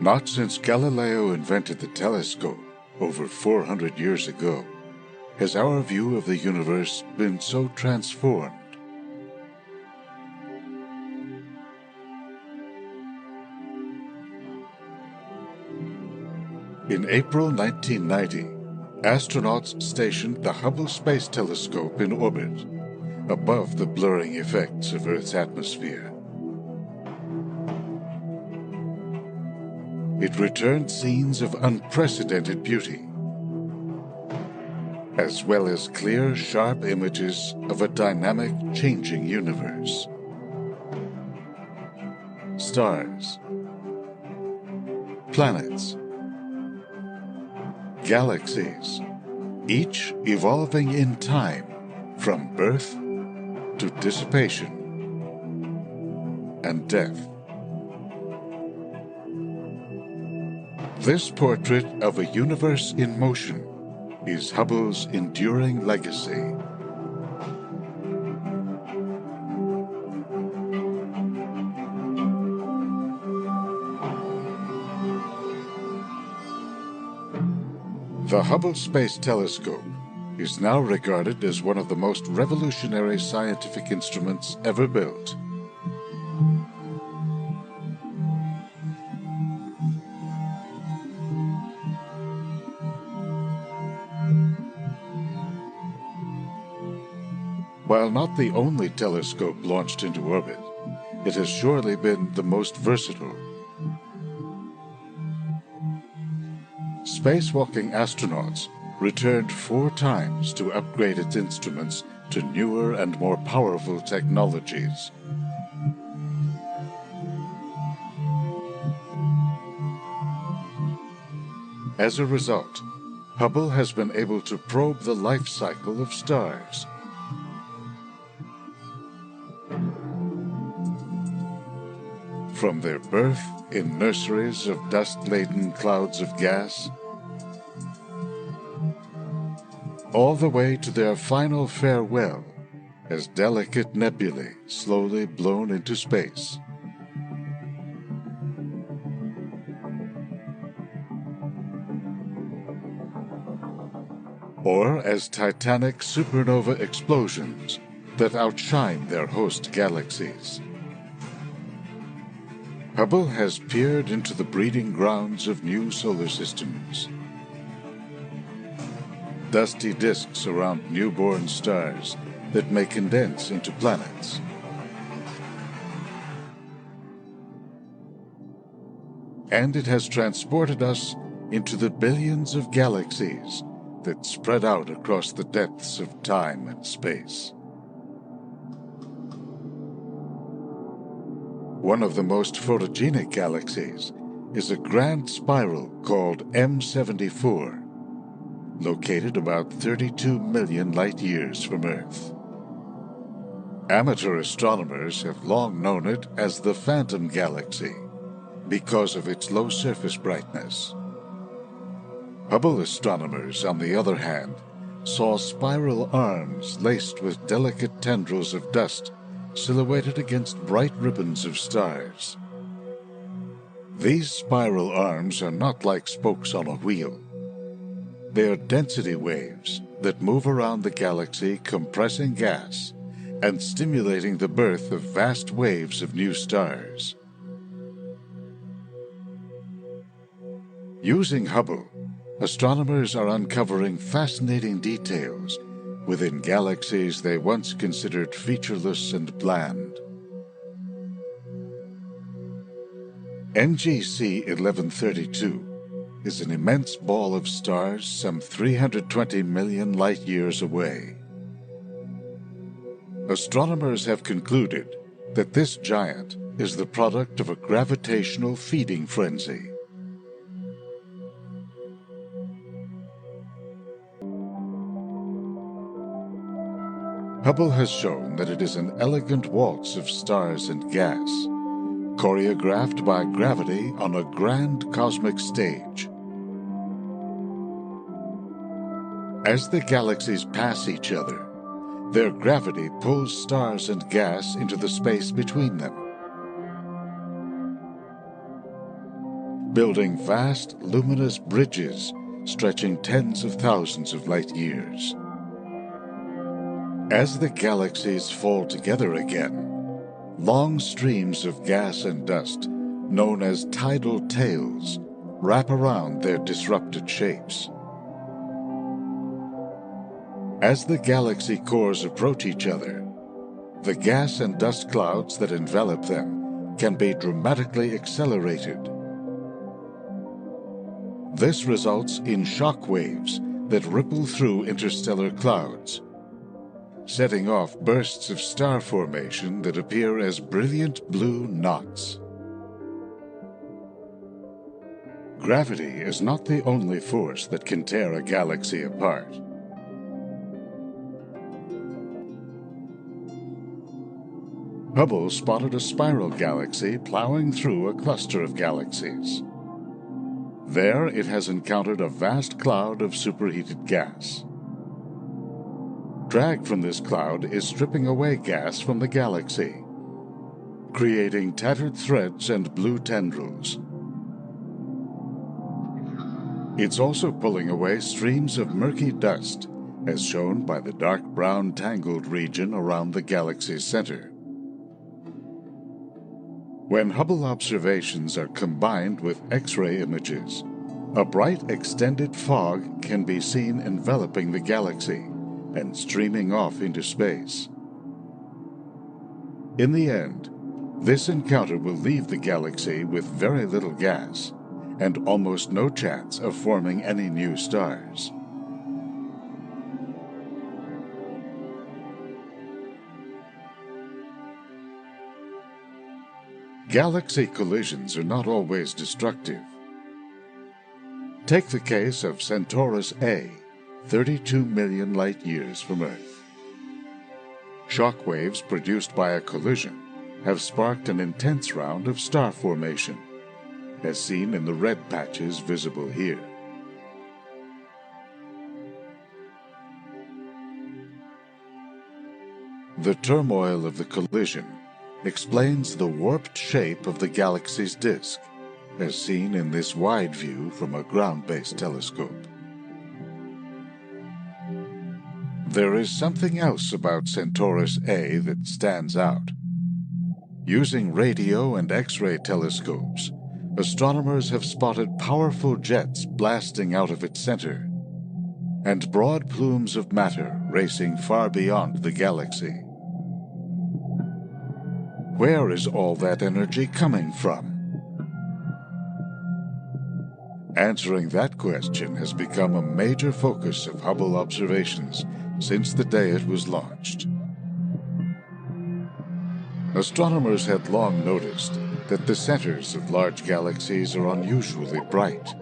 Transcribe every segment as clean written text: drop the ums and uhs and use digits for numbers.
Not since Galileo invented the telescope over 400 years ago has our view of the universe been so transformed. In April 1990, astronauts stationed the Hubble Space Telescope in orbit, above the blurring effects of Earth's atmosphere. It returned scenes of unprecedented beauty, as well as clear, sharp images of a dynamic, changing universe. Stars, planets, galaxies, each evolving in time from birth to dissipation and death. This portrait of a universe in motion is Hubble's enduring legacy. The Hubble Space Telescope is now regarded as one of the most revolutionary scientific instruments ever built. While not the only telescope launched into orbit, it has surely been the most versatile. Spacewalking astronauts returned 4 times to upgrade its instruments to newer and more powerful technologies. As a result, Hubble has been able to probe the life cycle of stars. From their birth in nurseries of dust-laden clouds of gas, all the way to their final farewell as delicate nebulae slowly blown into space. Or as titanic supernova explosions that outshine their host galaxies. Hubble has peered into the breeding grounds of new solar systems. Dusty disks around newborn stars that may condense into planets. And it has transported us into the billions of galaxies that spread out across the depths of time and space. One of the most photogenic galaxies is a grand spiral called M74, located about 32 million light-years from Earth. Amateur astronomers have long known it as the Phantom Galaxy because of its low surface brightness. Hubble astronomers, on the other hand, saw spiral arms laced with delicate tendrils of dust silhouetted against bright ribbons of stars. These spiral arms are not like spokes on a wheel. They are density waves that move around the galaxy, compressing gas and stimulating the birth of vast waves of new stars. Using Hubble, astronomers are uncovering fascinating details within galaxies they once considered featureless and bland. NGC 1132 is an immense ball of stars some 320 million light-years away. Astronomers have concluded that this giant is the product of a gravitational feeding frenzy. Hubble has shown that it is an elegant waltz of stars and gas, choreographed by gravity on a grand cosmic stage. As the galaxies pass each other, their gravity pulls stars and gas into the space between them. building vast, luminous bridges stretching tens of thousands of light years. As the galaxies fall together again, long streams of gas and dust, known as tidal tails, wrap around their disrupted shapes. As the galaxy cores approach each other, the gas and dust clouds that envelop them can be dramatically accelerated. This results in shock waves that ripple through interstellar clouds, setting off bursts of star formation that appear as brilliant blue knots. Gravity is not the only force that can tear a galaxy apart. Hubble spotted a spiral galaxy plowing through a cluster of galaxies. There it has encountered a vast cloud of superheated gas. Drag from this cloud is stripping away gas from the galaxy, creating tattered threads and blue tendrils. It's also pulling away streams of murky dust, as shown by the dark brown tangled region around the galaxy's center. When Hubble observations are combined with X-ray images, a bright extended fog can be seen enveloping the galaxy and streaming off into space. In the end, this encounter will leave the galaxy with very little gas and almost no chance of forming any new stars. Galaxy collisions are not always destructive. Take the case of Centaurus A, 32 million light-years from Earth. Shock waves produced by a collision have sparked an intense round of star formation, as seen in the red patches visible here. The turmoil of the collision explains the warped shape of the galaxy's disk, as seen in this wide view from a ground-based telescope. There is something else about Centaurus A that stands out. Using radio and X-ray telescopes, astronomers have spotted powerful jets blasting out of its center, and broad plumes of matter racing far beyond the galaxy. Where is all that energy coming from? Answering that question has become a major focus of Hubble observations since the day it was launched. Astronomers had long noticed that the centers of large galaxies are unusually bright.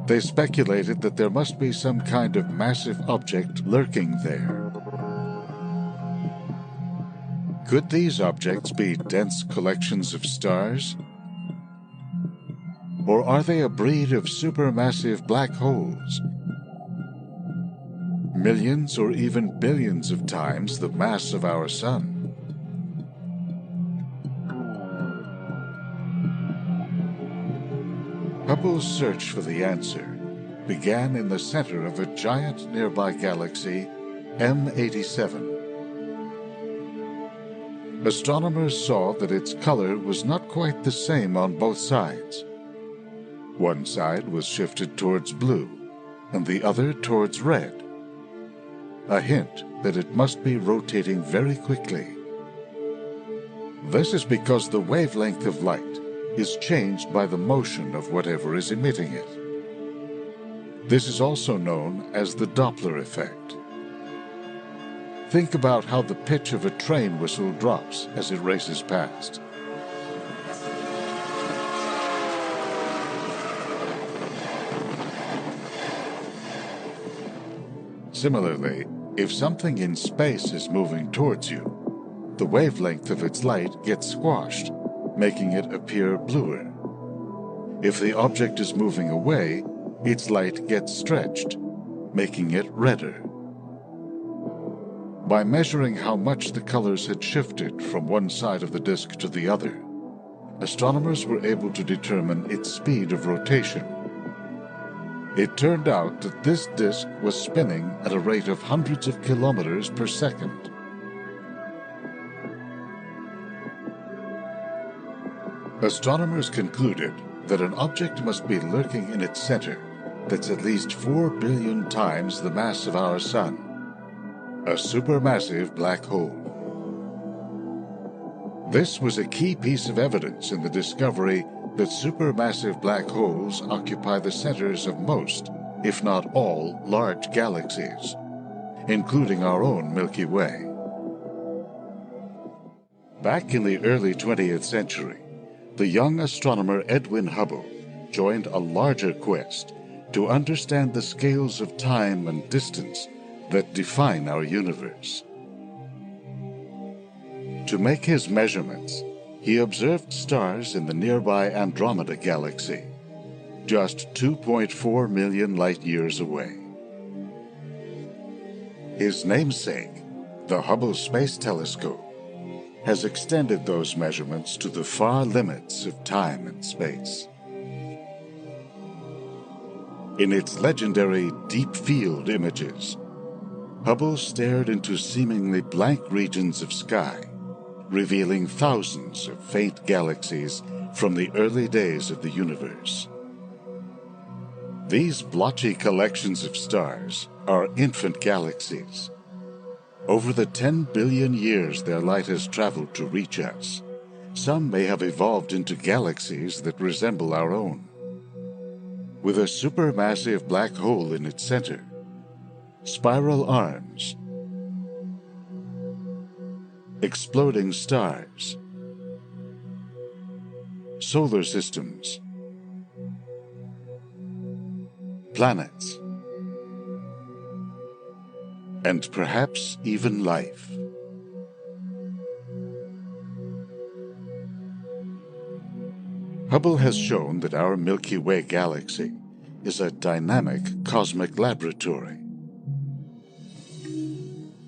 They speculated that there must be some kind of massive object lurking there. Could these objects be dense collections of stars? Or are they a breed of supermassive black holes, millions or even billions of times the mass of our Sun? Hubble's search for the answer began in the center of a giant nearby galaxy, M87. Astronomers saw that its color was not quite the same on both sides. One side was shifted towards blue, and the other towards red, a hint that it must be rotating very quickly. This is because the wavelength of light is changed by the motion of whatever is emitting it. This is also known as the Doppler effect. Think about how the pitch of a train whistle drops as it races past. Similarly, if something in space is moving towards you, the wavelength of its light gets squashed, making it appear bluer. If the object is moving away, its light gets stretched, making it redder. By measuring how much the colors had shifted from one side of the disk to the other, astronomers were able to determine its speed of rotation. It turned out that this disk was spinning at a rate of hundreds of kilometers per second. Astronomers concluded that an object must be lurking in its center that's at least 4 billion times the mass of our Sun, a supermassive black hole. This was a key piece of evidence in the discovery that supermassive black holes occupy the centers of most, if not all, large galaxies, including our own Milky Way. Back in the early 20th century, the young astronomer Edwin Hubble joined a larger quest to understand the scales of time and distance that define our universe. To make his measurements, he observed stars in the nearby Andromeda galaxy, just 2.4 million light-years away. His namesake, the Hubble Space Telescope, has extended those measurements to the far limits of time and space. In its legendary deep field images, Hubble stared into seemingly blank regions of sky, revealing thousands of faint galaxies from the early days of the universe. These blotchy collections of stars are infant galaxies. Over the 10 billion years their light has traveled to reach us, some may have evolved into galaxies that resemble our own. With a supermassive black hole in its center, spiral arms, exploding stars, solar systems, planets, and perhaps even life. Hubble has shown that our Milky Way galaxy is a dynamic cosmic laboratory.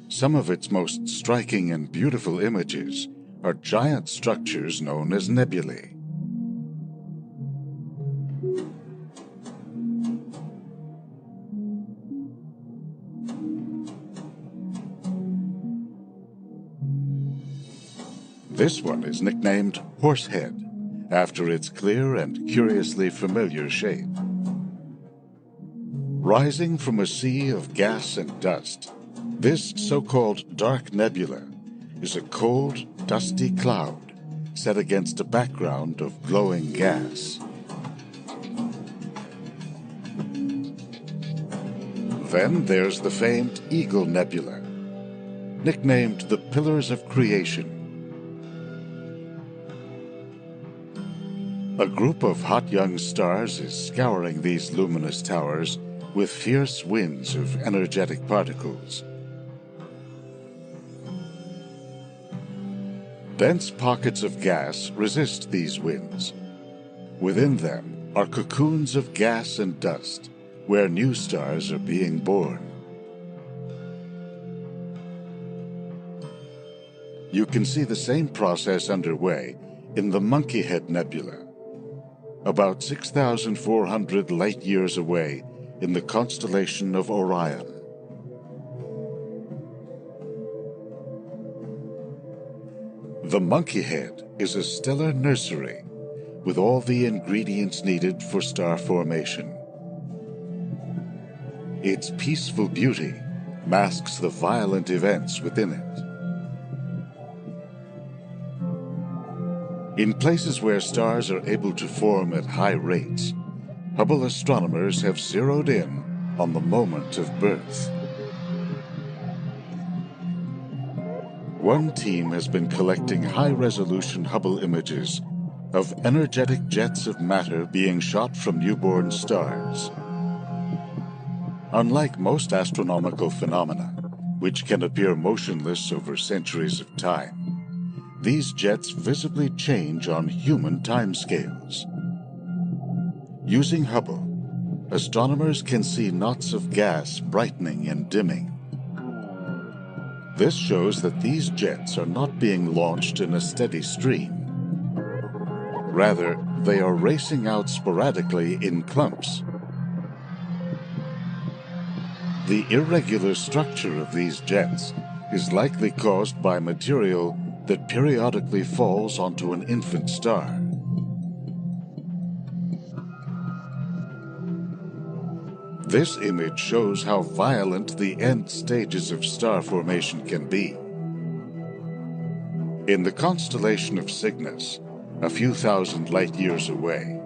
Some of its most striking and beautiful images are giant structures known as nebulae. This one is nicknamed Horsehead, after its clear and curiously familiar shape. Rising from a sea of gas and dust, this so-called dark nebula is a cold, dusty cloud set against a background of glowing gas. Then there's the famed Eagle Nebula, nicknamed the Pillars of Creation. A group of hot young stars is scouring these luminous towers with fierce winds of energetic particles. Dense pockets of gas resist these winds. Within them are cocoons of gas and dust, where new stars are being born. You can see the same process underway in the Monkey Head Nebula, about 6,400 light-years away in the constellation of Orion. The Monkey Head is a stellar nursery with all the ingredients needed for star formation. Its peaceful beauty masks the violent events within it. In places where stars are able to form at high rates, Hubble astronomers have zeroed in on the moment of birth. One team has been collecting high-resolution Hubble images of energetic jets of matter being shot from newborn stars. Unlike most astronomical phenomena, which can appear motionless over centuries of time, these jets visibly change on human timescales. Using Hubble, astronomers can see knots of gas brightening and dimming. This shows that these jets are not being launched in a steady stream. Rather, they are racing out sporadically in clumps. The irregular structure of these jets is likely caused by material that periodically falls onto an infant star. This image shows how violent the end stages of star formation can be. In the constellation of Cygnus, a few thousand light-years away,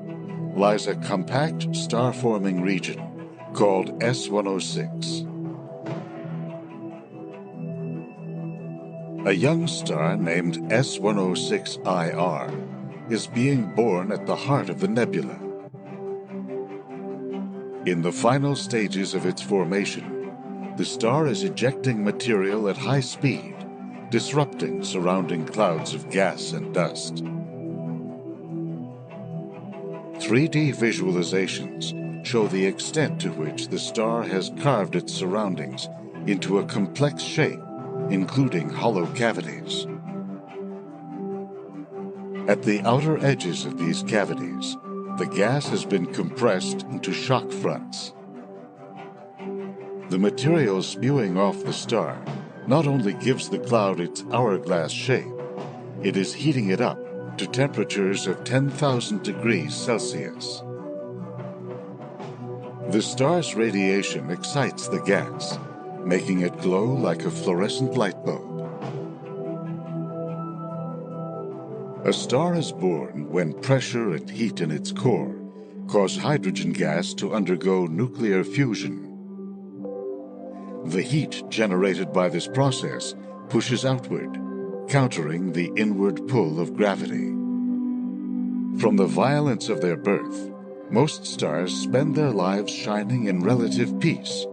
lies a compact star-forming region called S106. A young star named S106IR is being born at the heart of the nebula. In the final stages of its formation, the star is ejecting material at high speed, disrupting surrounding clouds of gas and dust. 3D visualizations show the extent to which the star has carved its surroundings into a complex shape, including hollow cavities. At the outer edges of these cavities, the gas has been compressed into shock fronts. The material spewing off the star not only gives the cloud its hourglass shape, it is heating it up to temperatures of 10,000 degrees Celsius. The star's radiation excites the gas, making it glow like a fluorescent light bulb. A star is born when pressure and heat in its core cause hydrogen gas to undergo nuclear fusion. The heat generated by this process pushes outward, countering the inward pull of gravity. From the violence of their birth, most stars spend their lives shining in relative peace,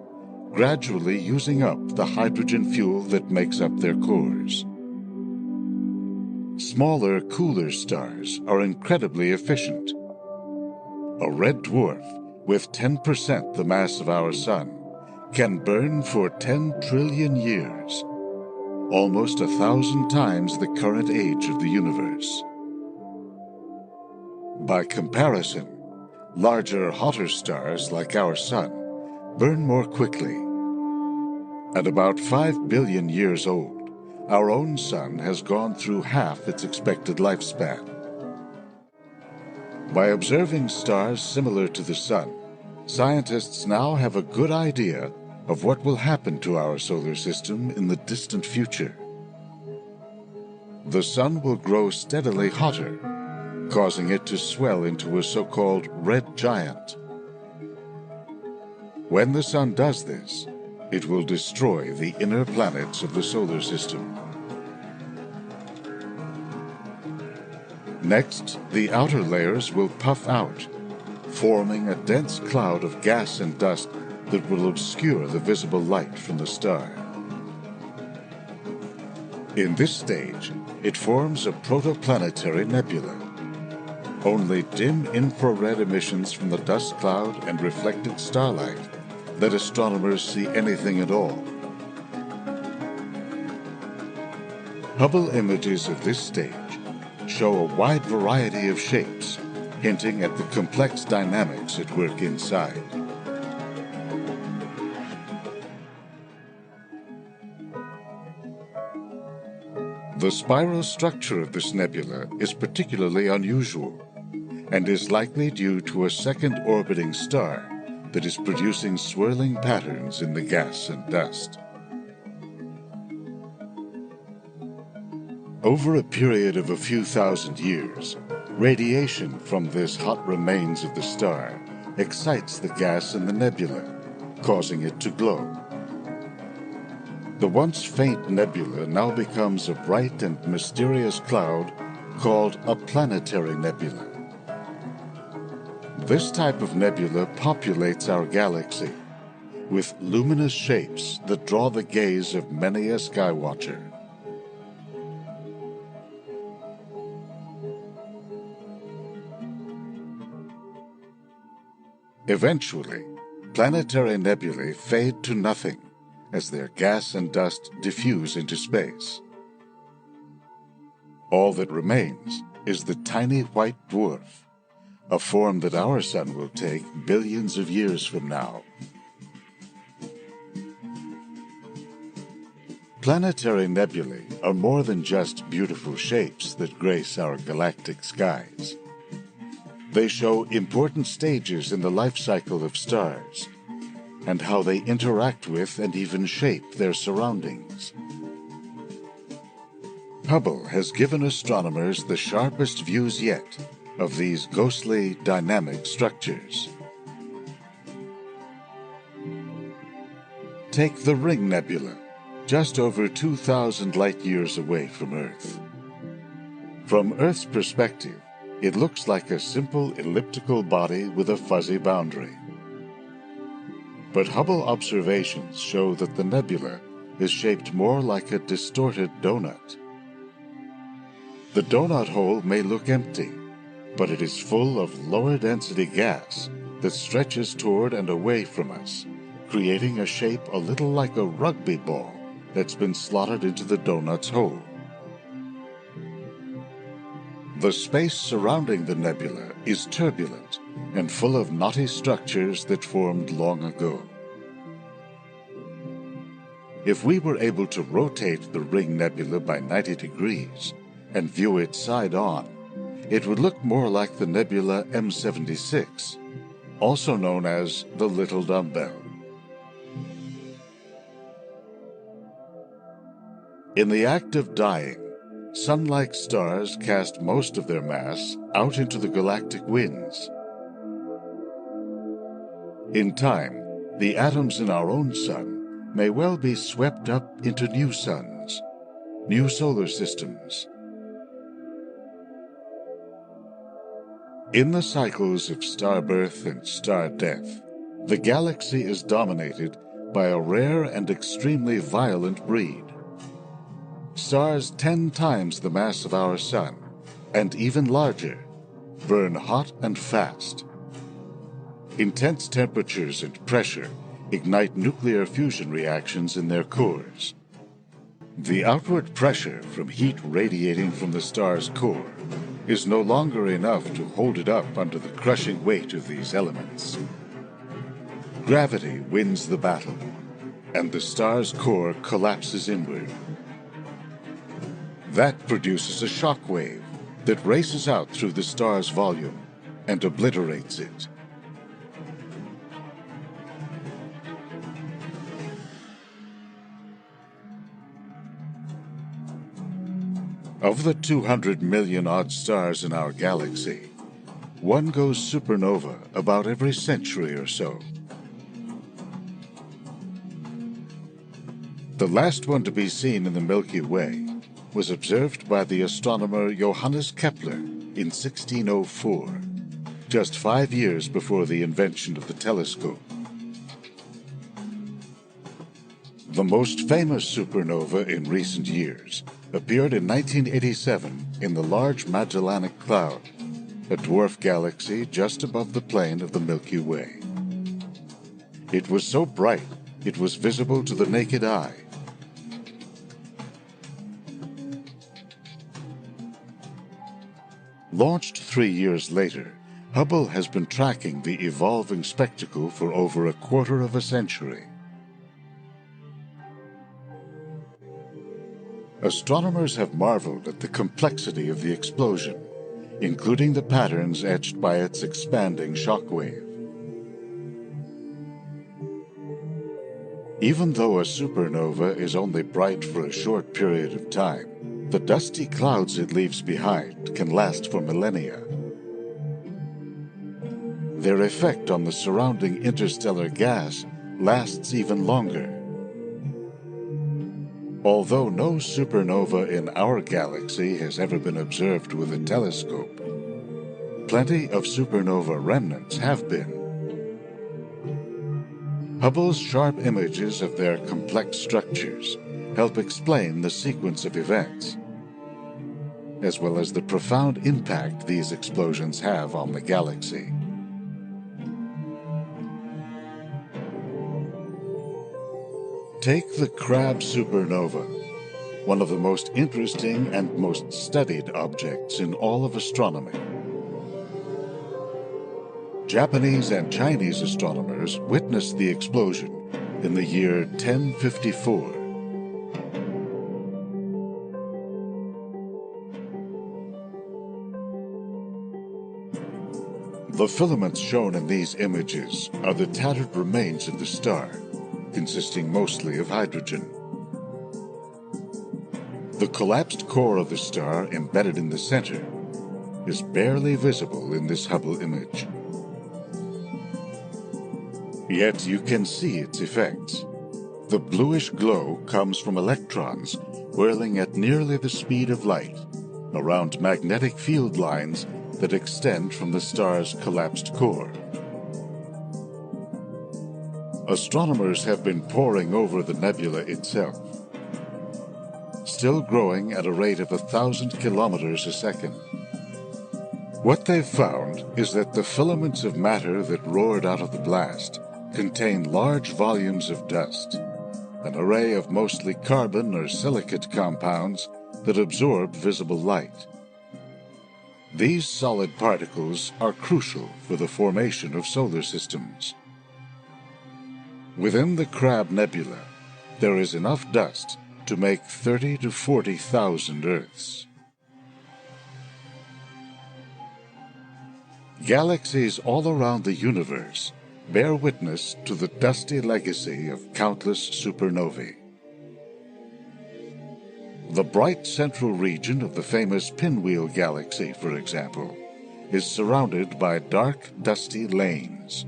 gradually using up the hydrogen fuel that makes up their cores. Smaller, cooler stars are incredibly efficient. A red dwarf with 10% the mass of our Sun can burn for 10 trillion years, almost 1,000 times the current age of the universe. By comparison, larger, hotter stars like our Sun burn more quickly. At about 5 billion years old, our own Sun has gone through half its expected lifespan. By observing stars similar to the Sun, scientists now have a good idea of what will happen to our solar system in the distant future. The Sun will grow steadily hotter, causing it to swell into a so-called red giant. When the Sun does this, it will destroy the inner planets of the solar system. Next, the outer layers will puff out, forming a dense cloud of gas and dust that will obscure the visible light from the star. In this stage, it forms a protoplanetary nebula. Only dim infrared emissions from the dust cloud and reflected starlight let astronomers see anything at all. Hubble images of this stage show a wide variety of shapes, hinting at the complex dynamics at work inside. The spiral structure of this nebula is particularly unusual and is likely due to a second orbiting star that is producing swirling patterns in the gas and dust. Over a period of a few thousand years, radiation from this hot remains of the star excites the gas in the nebula, causing it to glow. The once faint nebula now becomes a bright and mysterious cloud called a planetary nebula. This type of nebula populates our galaxy with luminous shapes that draw the gaze of many a skywatcher. Eventually, planetary nebulae fade to nothing as their gas and dust diffuse into space. All that remains is the tiny white dwarf, a form that our sun will take billions of years from now. Planetary nebulae are more than just beautiful shapes that grace our galactic skies. They show important stages in the life cycle of stars and how they interact with and even shape their surroundings. Hubble has given astronomers the sharpest views yet of these ghostly, dynamic structures. Take the Ring Nebula, just over 2,000 light-years away from Earth. From Earth's perspective, it looks like a simple elliptical body with a fuzzy boundary. But Hubble observations show that the nebula is shaped more like a distorted donut. The donut hole may look empty, but it is full of lower-density gas that stretches toward and away from us, creating a shape a little like a rugby ball that's been slotted into the donut's hole. The space surrounding the nebula is turbulent and full of knotty structures that formed long ago. If we were able to rotate the Ring Nebula by 90 degrees and view it side-on, it would look more like the nebula M76, also known as the Little Dumbbell. In the act of dying, sun-like stars cast most of their mass out into the galactic winds. In time, the atoms in our own sun may well be swept up into new suns, new solar systems. In the cycles of star birth and star death, the galaxy is dominated by a rare and extremely violent breed. Stars 10 times the mass of our sun, and even larger, burn hot and fast. Intense temperatures and pressure ignite nuclear fusion reactions in their cores. The outward pressure from heat radiating from the star's core is no longer enough to hold it up under the crushing weight of these elements. Gravity wins the battle, and the star's core collapses inward. That produces a shock wave that races out through the star's volume and obliterates it. Of the 200 million odd stars in our galaxy, one goes supernova about every century or so. The last one to be seen in the Milky Way was observed by the astronomer Johannes Kepler in 1604, just 5 years before the invention of the telescope. The most famous supernova in recent years appeared in 1987 in the Large Magellanic Cloud, a dwarf galaxy just above the plane of the Milky Way. It was so bright it was visible to the naked eye. Launched 3 years later, Hubble has been tracking the evolving spectacle for over a quarter of a century. Astronomers have marveled at the complexity of the explosion, including the patterns etched by its expanding shockwave. Even though a supernova is only bright for a short period of time, the dusty clouds it leaves behind can last for millennia. Their effect on the surrounding interstellar gas lasts even longer. Although no supernova in our galaxy has ever been observed with a telescope, plenty of supernova remnants have been. Hubble's sharp images of their complex structures help explain the sequence of events, as well as the profound impact these explosions have on the galaxy. Take the Crab supernova. one of the most interesting and most studied objects in all of astronomy. Japanese and Chinese astronomers witnessed the explosion in the year 1054. The filaments shown in these images are the tattered remains of the star, consisting mostly of hydrogen. The collapsed core of the star embedded in the center is barely visible in this Hubble image. Yet you can see its effects. The bluish glow comes from electrons whirling at nearly the speed of light around magnetic field lines that extend from the star's collapsed core. Astronomers have been poring over the nebula itself, still growing at a rate of 1,000 kilometers a second. What they've found is that the filaments of matter that roared out of the blast contain large volumes of dust, an array of mostly carbon or silicate compounds that absorb visible light. These solid particles are crucial for the formation of solar systems. Within the Crab Nebula, there is enough dust to make 30 to 40,000 Earths. Galaxies all around the universe bear witness to the dusty legacy of countless supernovae. The bright central region of the famous Pinwheel Galaxy, for example, is surrounded by dark, dusty lanes.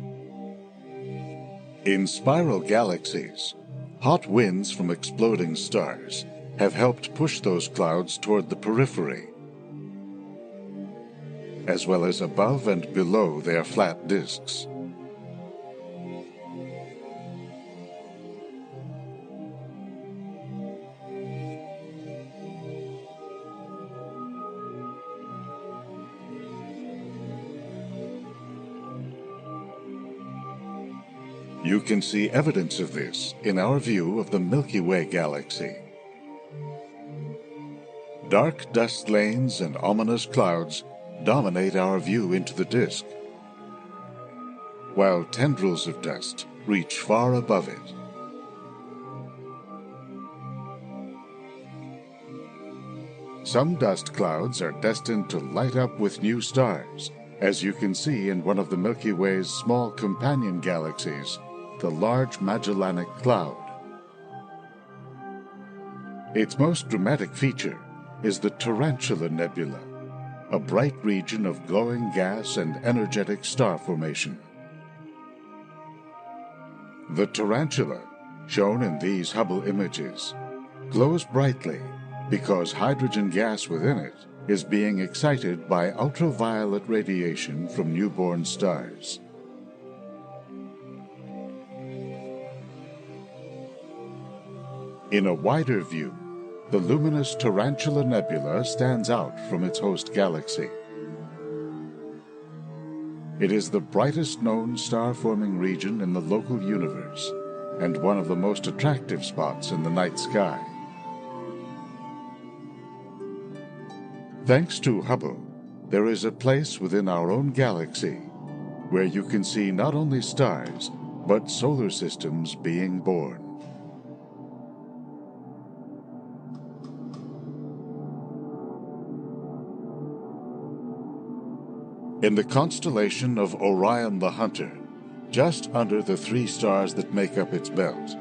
In spiral galaxies, hot winds from exploding stars have helped push those clouds toward the periphery, as well as above and below their flat disks. You can see evidence of this in our view of the Milky Way galaxy. Dark dust lanes and ominous clouds dominate our view into the disk, while tendrils of dust reach far above it. Some dust clouds are destined to light up with new stars, as you can see in one of the Milky Way's small companion galaxies, the Large Magellanic Cloud. Its most dramatic feature is the Tarantula Nebula, a bright region of glowing gas and energetic star formation. The tarantula, shown in these Hubble images, glows brightly because hydrogen gas within it is being excited by ultraviolet radiation from newborn stars. In a wider view, the luminous Tarantula Nebula stands out from its host galaxy. It is the brightest known star-forming region in the local universe, and one of the most attractive spots in the night sky. Thanks to Hubble, there is a place within our own galaxy where you can see not only stars, but solar systems being born. In the constellation of Orion the Hunter, just under the three stars that make up its belt,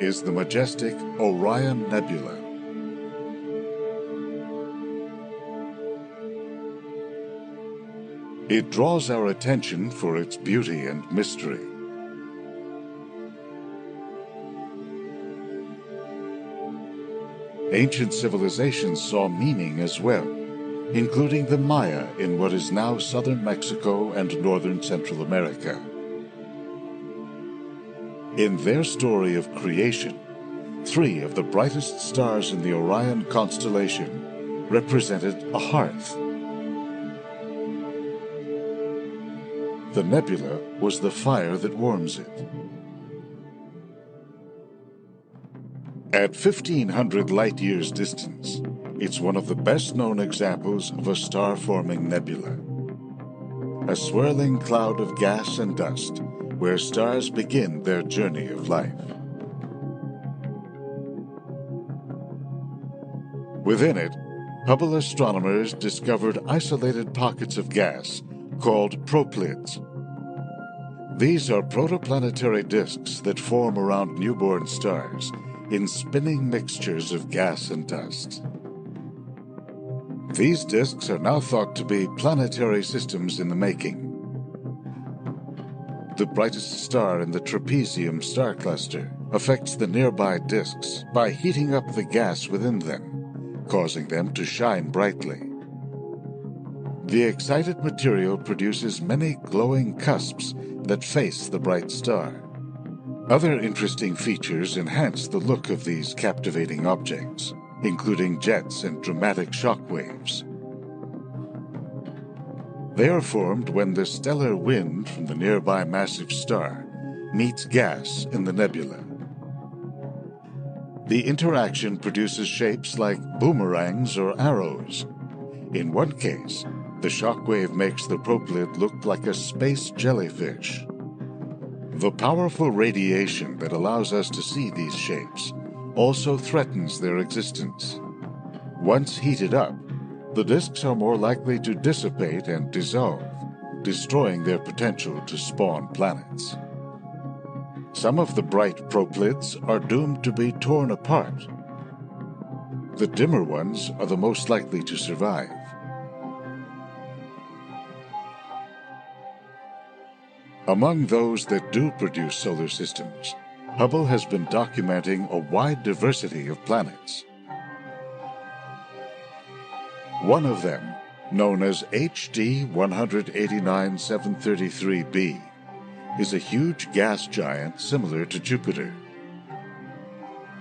is the majestic Orion Nebula. It draws our attention for its beauty and mystery. Ancient civilizations saw meaning as well, including the Maya in what is now southern Mexico and northern Central America. In their story of creation, three of the brightest stars in the Orion constellation represented a hearth. The nebula was the fire that warms it. At 1,500 light-years distance, it's one of the best-known examples of a star-forming nebula. A swirling cloud of gas and dust where stars begin their journey of life. Within it, Hubble astronomers discovered isolated pockets of gas called proplyds. These are protoplanetary disks that form around newborn stars in spinning mixtures of gas and dust. These disks are now thought to be planetary systems in the making. The brightest star in the trapezium star cluster affects the nearby disks by heating up the gas within them, causing them to shine brightly. The excited material produces many glowing cusps that face the bright star. Other interesting features enhance the look of these captivating objects, including jets and dramatic shock waves. They are formed when the stellar wind from the nearby massive star meets gas in the nebula. The interaction produces shapes like boomerangs or arrows. In one case, the shock wave makes the proplyd look like a space jellyfish. The powerful radiation that allows us to see these shapes also threatens their existence. Once heated up, the disks are more likely to dissipate and dissolve, destroying their potential to spawn planets. Some of the bright proplyds are doomed to be torn apart. The dimmer ones are the most likely to survive. Among those that do produce solar systems, Hubble has been documenting a wide diversity of planets. One of them, known as HD 189733b, is a huge gas giant similar to Jupiter.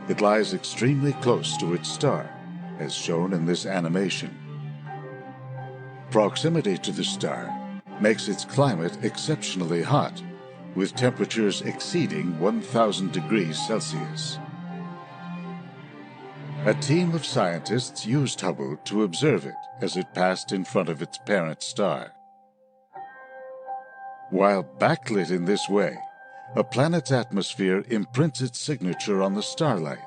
It lies extremely close to its star, as shown in this animation. Proximity to the star makes its climate exceptionally hot, with temperatures exceeding 1,000 degrees Celsius. A team of scientists used Hubble to observe it as it passed in front of its parent star. While backlit in this way, a planet's atmosphere imprints its signature on the starlight,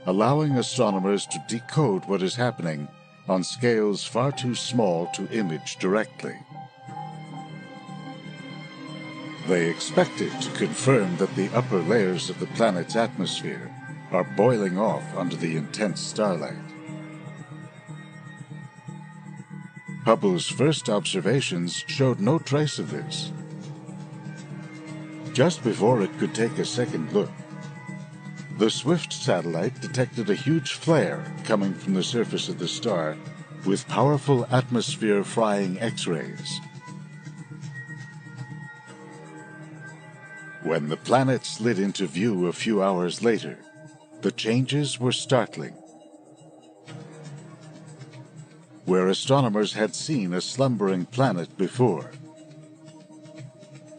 allowing astronomers to decode what is happening on scales far too small to image directly. They expected to confirm that the upper layers of the planet's atmosphere are boiling off under the intense starlight. Hubble's first observations showed no trace of this. Just before it could take a second look, the Swift satellite detected a huge flare coming from the surface of the star with powerful atmosphere-frying X-rays. When the planet slid into view a few hours later, the changes were startling. Where astronomers had seen a slumbering planet before,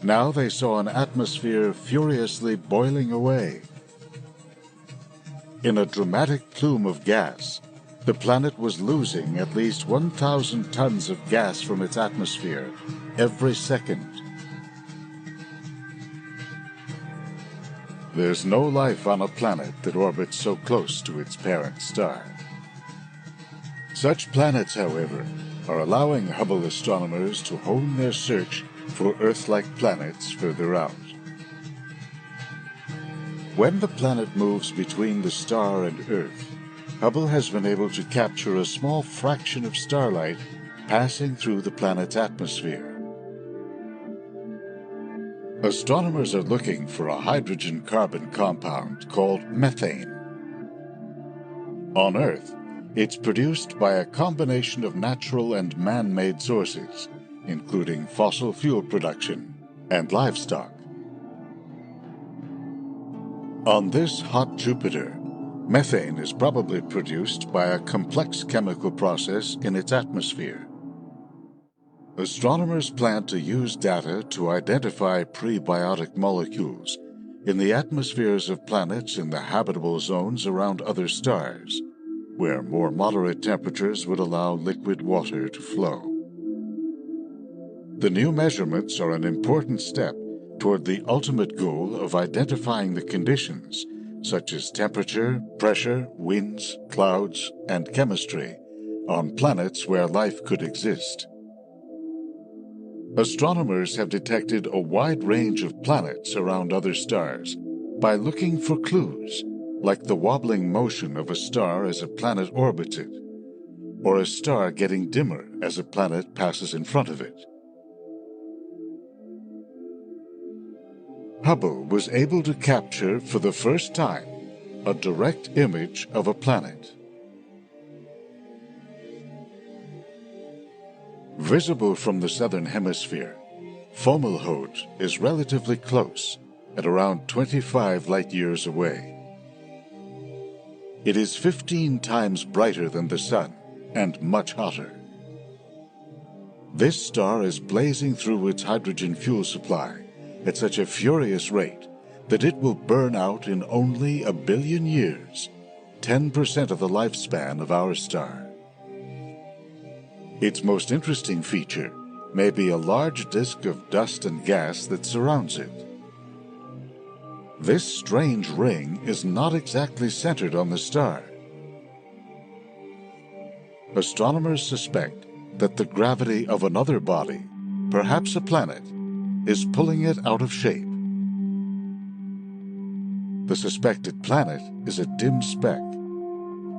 now they saw an atmosphere furiously boiling away. In a dramatic plume of gas, the planet was losing at least 1,000 tons of gas from its atmosphere every second. There's no life on a planet that orbits so close to its parent star. Such planets, however, are allowing Hubble astronomers to hone their search for Earth-like planets further out. When the planet moves between the star and Earth, Hubble has been able to capture a small fraction of starlight passing through the planet's atmosphere. Astronomers are looking for a hydrogen-carbon compound called methane. On Earth, it's produced by a combination of natural and man-made sources, including fossil fuel production and livestock. On this hot Jupiter, methane is probably produced by a complex chemical process in its atmosphere. Astronomers plan to use data to identify prebiotic molecules in the atmospheres of planets in the habitable zones around other stars, where more moderate temperatures would allow liquid water to flow. The new measurements are an important step toward the ultimate goal of identifying the conditions, such as temperature, pressure, winds, clouds, and chemistry, on planets where life could exist. Astronomers have detected a wide range of planets around other stars by looking for clues, like the wobbling motion of a star as a planet orbits it, or a star getting dimmer as a planet passes in front of it. Hubble was able to capture, for the first time, a direct image of a planet. Visible from the southern hemisphere, Fomalhaut is relatively close, at around 25 light-years away. It is 15 times brighter than the Sun and much hotter. This star is blazing through its hydrogen fuel supply at such a furious rate that it will burn out in only 1 billion years, 10% of the lifespan of our star. Its most interesting feature may be a large disk of dust and gas that surrounds it. This strange ring is not exactly centered on the star. Astronomers suspect that the gravity of another body, perhaps a planet, is pulling it out of shape. The suspected planet is a dim speck.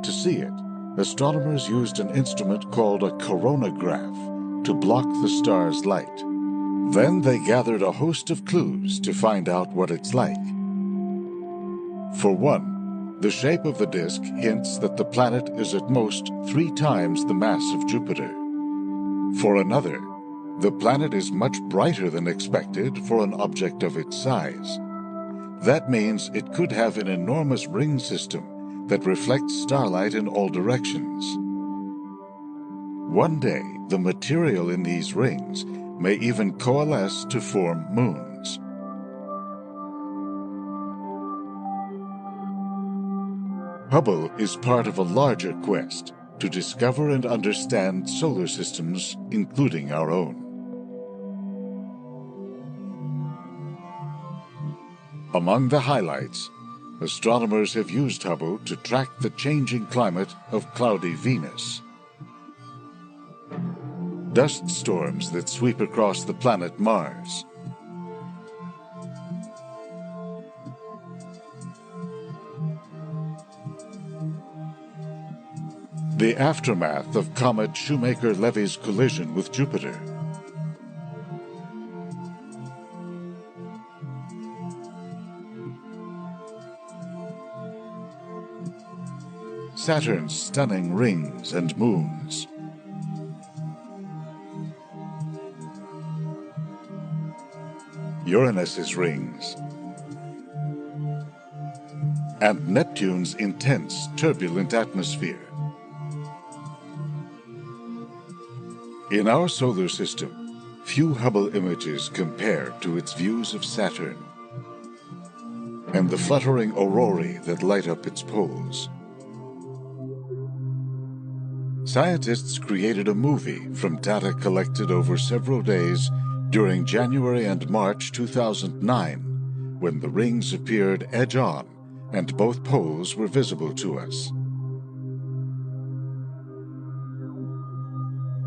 To see it, astronomers used an instrument called a coronagraph to block the star's light. Then they gathered a host of clues to find out what it's like. For one, the shape of the disk hints that the planet is at most 3 times the mass of Jupiter. For another, the planet is much brighter than expected for an object of its size. That means it could have an enormous ring system that reflects starlight in all directions. One day, the material in these rings may even coalesce to form moons. Hubble is part of a larger quest to discover and understand solar systems, including our own. Among the highlights, astronomers have used Hubble to track the changing climate of cloudy Venus. Dust storms that sweep across the planet Mars. The aftermath of comet Shoemaker-Levy's collision with Jupiter. Saturn's stunning rings and moons. Uranus's rings. And Neptune's intense, turbulent atmosphere. In our solar system, few Hubble images compare to its views of Saturn and the fluttering aurorae that light up its poles. Scientists created a movie from data collected over several days during January and March 2009, when the rings appeared edge-on and both poles were visible to us.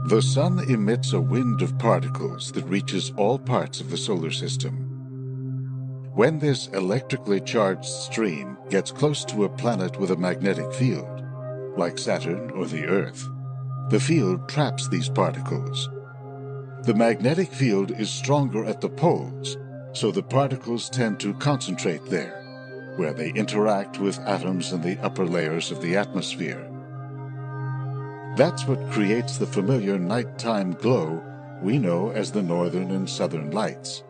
The Sun emits a wind of particles that reaches all parts of the solar system. When this electrically charged stream gets close to a planet with a magnetic field, like Saturn or the Earth, the field traps these particles. The magnetic field is stronger at the poles, so the particles tend to concentrate there, where they interact with atoms in the upper layers of the atmosphere. That's what creates the familiar nighttime glow we know as the northern and southern lights.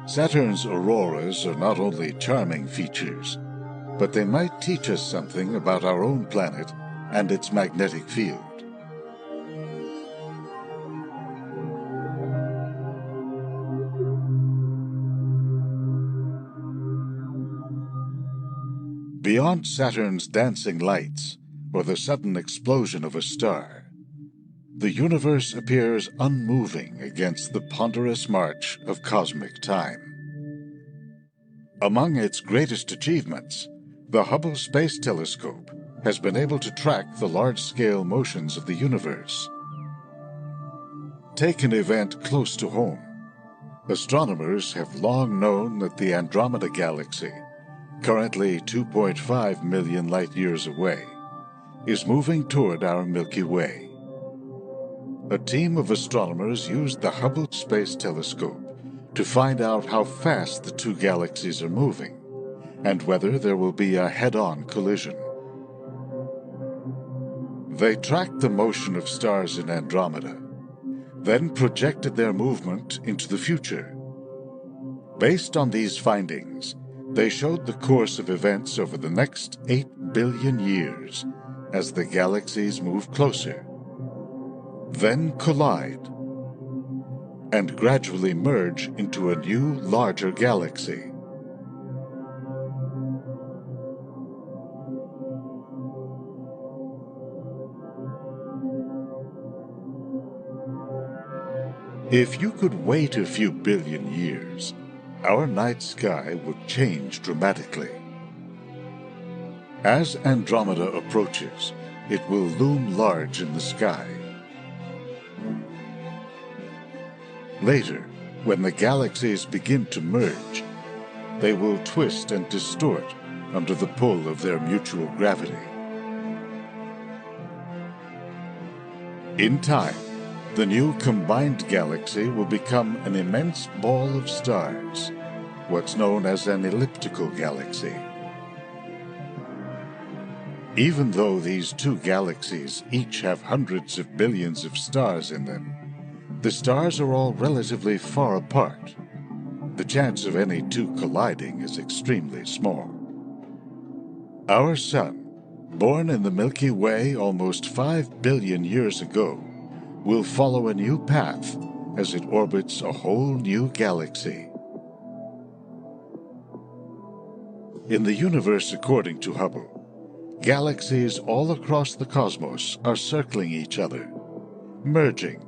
Saturn's auroras are not only charming features, but they might teach us something about our own planet and its magnetic field. Beyond Saturn's dancing lights, or the sudden explosion of a star, the universe appears unmoving against the ponderous march of cosmic time. Among its greatest achievements, the Hubble Space Telescope has been able to track the large-scale motions of the universe. Take an event close to home. Astronomers have long known that the Andromeda Galaxy, currently 2.5 million light-years away, is moving toward our Milky Way. A team of astronomers used the Hubble Space Telescope to find out how fast the two galaxies are moving, and whether there will be a head-on collision. They tracked the motion of stars in Andromeda, then projected their movement into the future. Based on these findings, they showed the course of events over the next 8 billion years as the galaxies move closer, then collide, and gradually merge into a new, larger galaxy. If you could wait a few billion years, our night sky would change dramatically. As Andromeda approaches, it will loom large in the sky. Later, when the galaxies begin to merge, they will twist and distort under the pull of their mutual gravity. In time, the new combined galaxy will become an immense ball of stars, what's known as an elliptical galaxy. Even though these two galaxies each have hundreds of billions of stars in them, the stars are all relatively far apart. The chance of any two colliding is extremely small. Our Sun, born in the Milky Way almost 5 billion years ago, will follow a new path as it orbits a whole new galaxy. In the universe according to Hubble, galaxies all across the cosmos are circling each other, merging,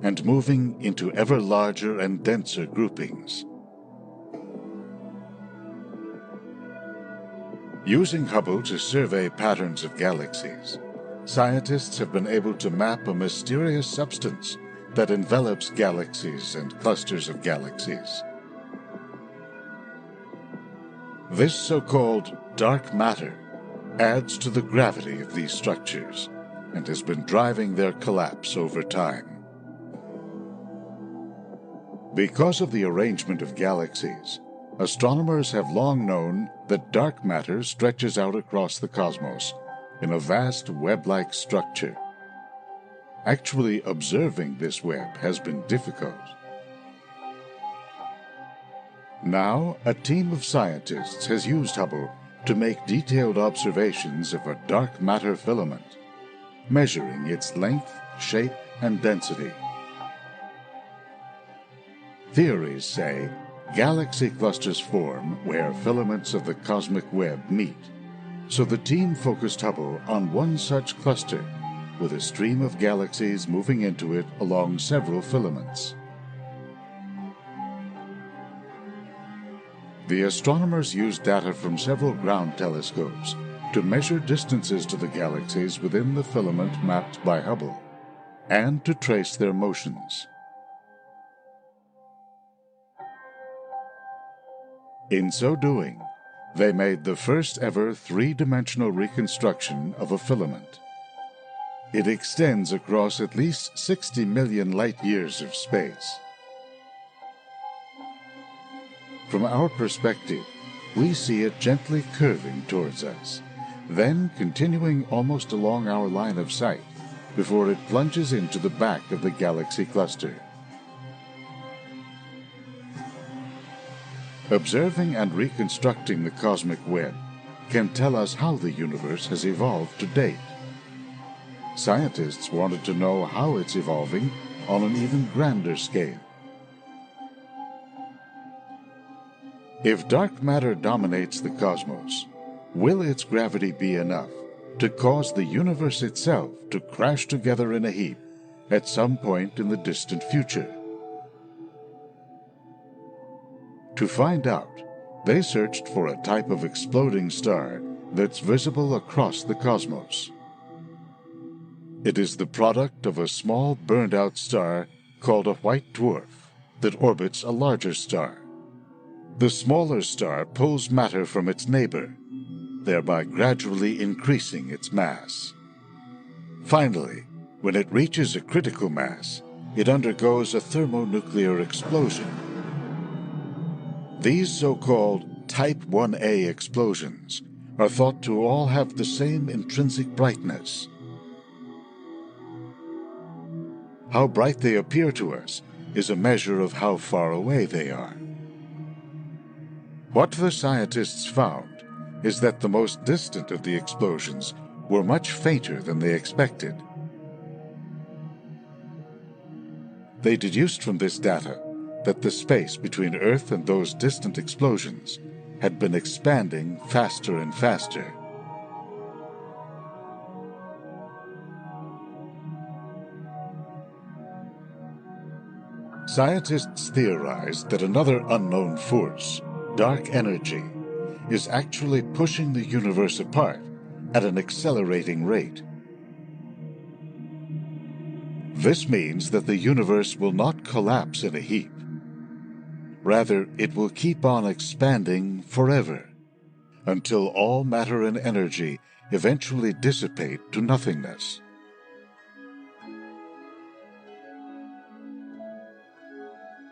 and moving into ever larger and denser groupings. Using Hubble to survey patterns of galaxies, scientists have been able to map a mysterious substance that envelops galaxies and clusters of galaxies. This so-called dark matter adds to the gravity of these structures and has been driving their collapse over time. Because of the arrangement of galaxies, astronomers have long known that dark matter stretches out across the cosmos in a vast web-like structure. Actually observing this web has been difficult. Now, a team of scientists has used Hubble to make detailed observations of a dark matter filament, measuring its length, shape, and density. Theories say galaxy clusters form where filaments of the cosmic web meet, so the team focused Hubble on one such cluster, with a stream of galaxies moving into it along several filaments. The astronomers used data from several ground telescopes to measure distances to the galaxies within the filament mapped by Hubble, and to trace their motions. In so doing, they made the first ever three-dimensional reconstruction of a filament. It extends across at least 60 million light-years of space. From our perspective, we see it gently curving towards us, then continuing almost along our line of sight before it plunges into the back of the galaxy cluster. Observing and reconstructing the cosmic web can tell us how the universe has evolved to date. Scientists wanted to know how it's evolving on an even grander scale. If dark matter dominates the cosmos, will its gravity be enough to cause the universe itself to crash together in a heap at some point in the distant future? To find out, they searched for a type of exploding star that's visible across the cosmos. It is the product of a small burned-out star called a white dwarf that orbits a larger star. The smaller star pulls matter from its neighbor, thereby gradually increasing its mass. Finally, when it reaches a critical mass, it undergoes a thermonuclear explosion. These so-called Type 1a explosions are thought to all have the same intrinsic brightness. How bright they appear to us is a measure of how far away they are. What the scientists found is that the most distant of the explosions were much fainter than they expected. They deduced from this data that the space between Earth and those distant explosions had been expanding faster and faster. Scientists theorized that another unknown force, dark energy, is actually pushing the universe apart at an accelerating rate. This means that the universe will not collapse in a heap. Rather, it will keep on expanding forever, until all matter and energy eventually dissipate to nothingness.